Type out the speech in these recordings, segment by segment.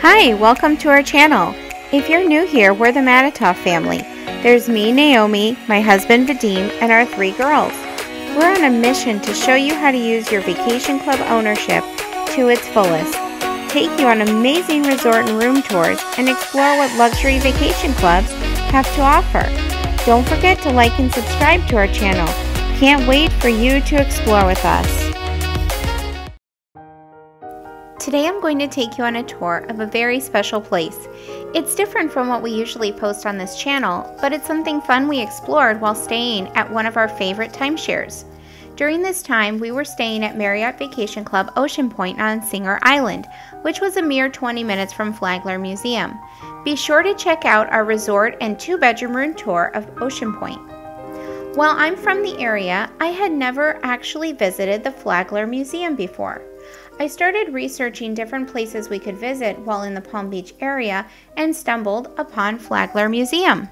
Hi, welcome to our channel. If you're new here, we're the Manitoff family. There's me, Naomi, my husband, Vadim, and our 3 girls. We're on a mission to show you how to use your vacation club ownership to its fullest, take you on amazing resort and room tours, and explore what luxury vacation clubs have to offer. Don't forget to like and subscribe to our channel. Can't wait for you to explore with us. Today I'm going to take you on a tour of a very special place. It's different from what we usually post on this channel, but it's something fun we explored while staying at one of our favorite timeshares. During this time, we were staying at Marriott Vacation Club Ocean Point on Singer Island, which was a mere 20 minutes from Flagler Museum. Be sure to check out our resort and 2-bedroom room tour of Ocean Point. While I'm from the area, I had never actually visited the Flagler Museum before. I started researching different places we could visit while in the Palm Beach area and stumbled upon Flagler Museum.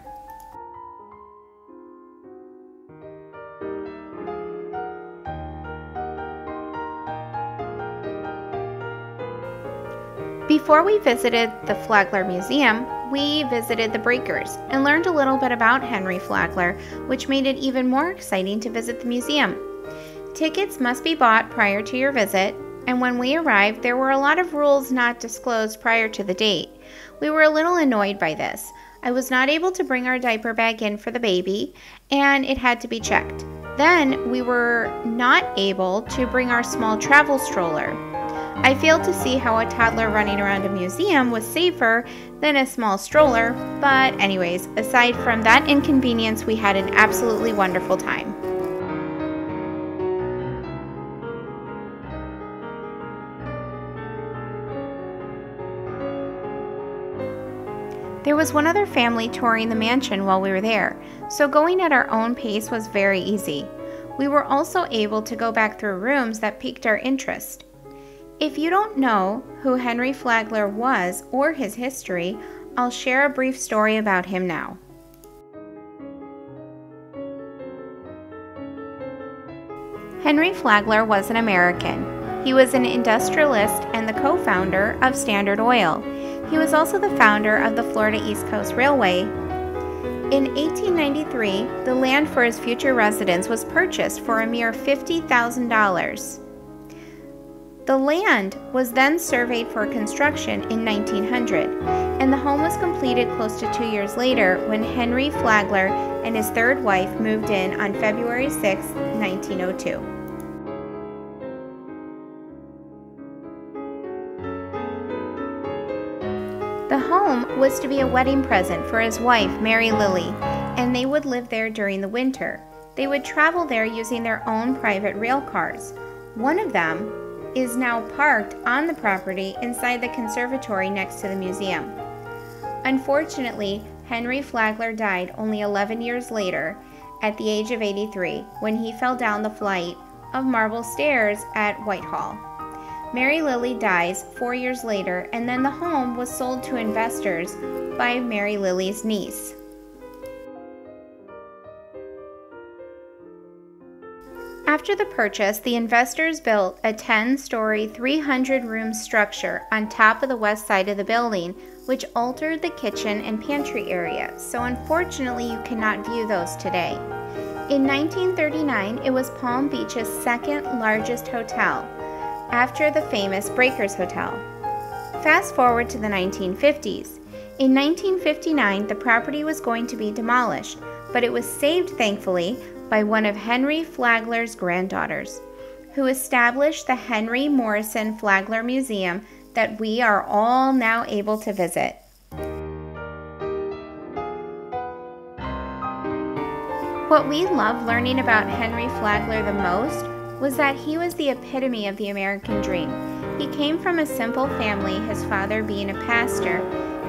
Before we visited the Flagler Museum, we visited the Breakers and learned a little bit about Henry Flagler, which made it even more exciting to visit the museum. Tickets must be bought prior to your visit, and when we arrived, there were a lot of rules not disclosed prior to the date. We were a little annoyed by this. I was not able to bring our diaper bag in for the baby, and it had to be checked. Then we were not able to bring our small travel stroller. I failed to see how a toddler running around a museum was safer than a small stroller, but anyways, aside from that inconvenience, we had an absolutely wonderful time. There was one other family touring the mansion while we were there, so going at our own pace was very easy. We were also able to go back through rooms that piqued our interest. If you don't know who Henry Flagler was or his history, I'll share a brief story about him now. Henry Flagler was an American. He was an industrialist and the co-founder of Standard Oil. He was also the founder of the Florida East Coast Railway. In 1893, the land for his future residence was purchased for a mere $50,000. The land was then surveyed for construction in 1900, and the home was completed close to 2 years later when Henry Flagler and his 3rd wife moved in on February 6, 1902. The home was to be a wedding present for his wife, Mary Lily, and they would live there during the winter. They would travel there using their own private rail cars. One of them is now parked on the property inside the conservatory next to the museum. Unfortunately, Henry Flagler died only 11 years later at the age of 83 when he fell down the flight of marble stairs at Whitehall. Mary Lily dies 4 years later, and then the home was sold to investors by Mary Lily's niece. After the purchase, the investors built a 10-story, 300-room structure on top of the west side of the building, which altered the kitchen and pantry area, so unfortunately you cannot view those today. In 1939, it was Palm Beach's 2nd largest hotel, after the famous Breakers Hotel. Fast forward to the 1950s. In 1959, the property was going to be demolished, but it was saved, thankfully, by one of Henry Flagler's granddaughters, who established the Henry Morrison Flagler Museum that we are all now able to visit. What we loved learning about Henry Flagler the most was that he was the epitome of the American dream. He came from a simple family, his father being a pastor,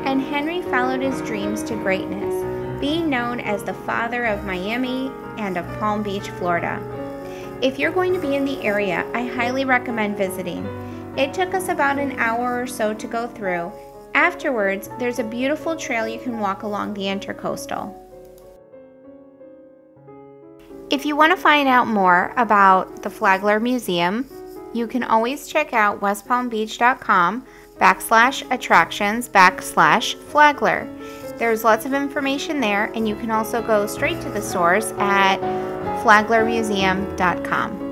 and Henry followed his dreams to greatness, being known as the father of Miami and of Palm Beach, Florida. If you're going to be in the area, I highly recommend visiting. It took us about an hour or so to go through. Afterwards, there's a beautiful trail you can walk along the Intercoastal. If you want to find out more about the Flagler Museum, you can always check out westpalmbeach.com. /attractions/Flagler. There's lots of information there, and you can also go straight to the source at flaglermuseum.com.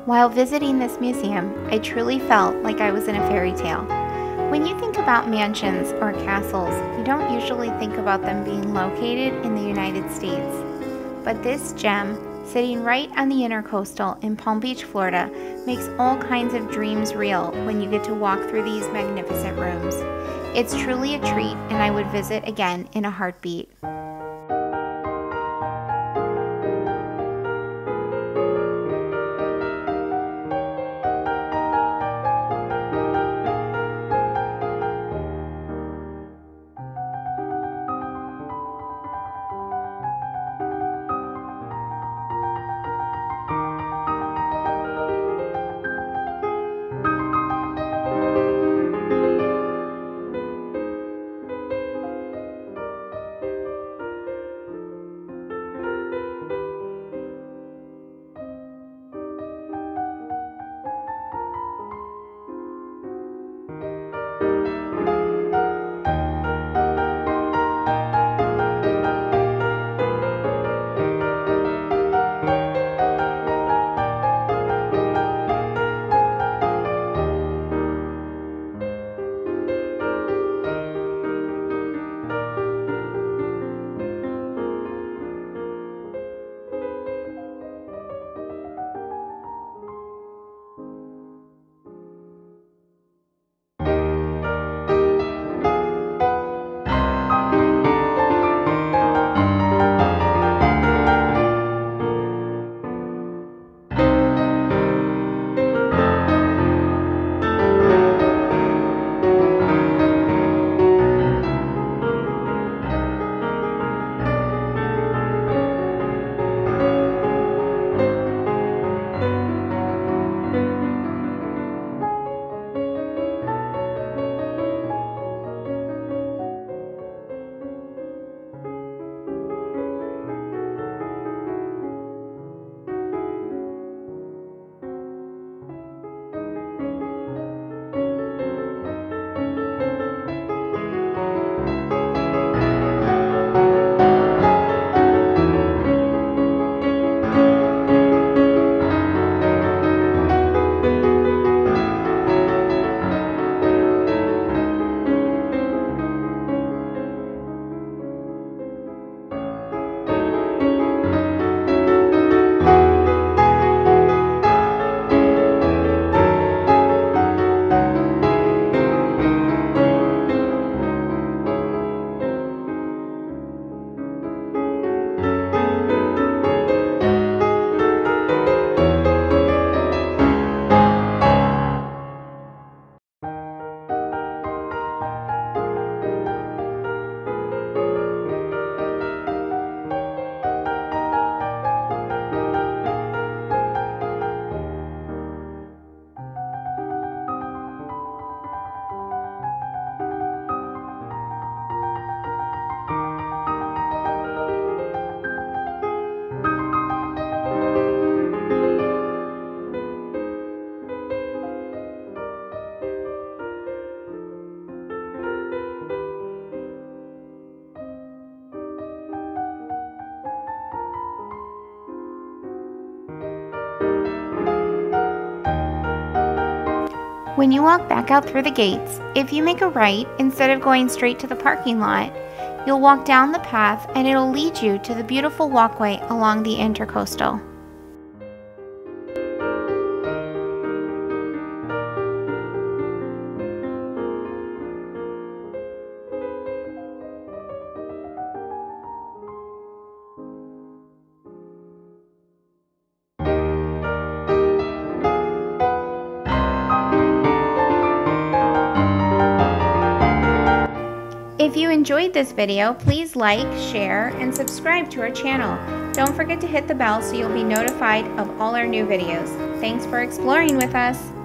While visiting this museum, I truly felt like I was in a fairy tale. When you think about mansions or castles, you don't usually think about them being located in the United States. But this gem, sitting right on the Intercoastal in Palm Beach, Florida, makes all kinds of dreams real when you get to walk through these magnificent rooms. It's truly a treat, and I would visit again in a heartbeat. When you walk back out through the gates, if you make a right instead of going straight to the parking lot, you'll walk down the path and it'll lead you to the beautiful walkway along the Intercoastal. If you enjoyed this video, please like, share, and subscribe to our channel. Don't forget to hit the bell so you'll be notified of all our new videos. Thanks for exploring with us.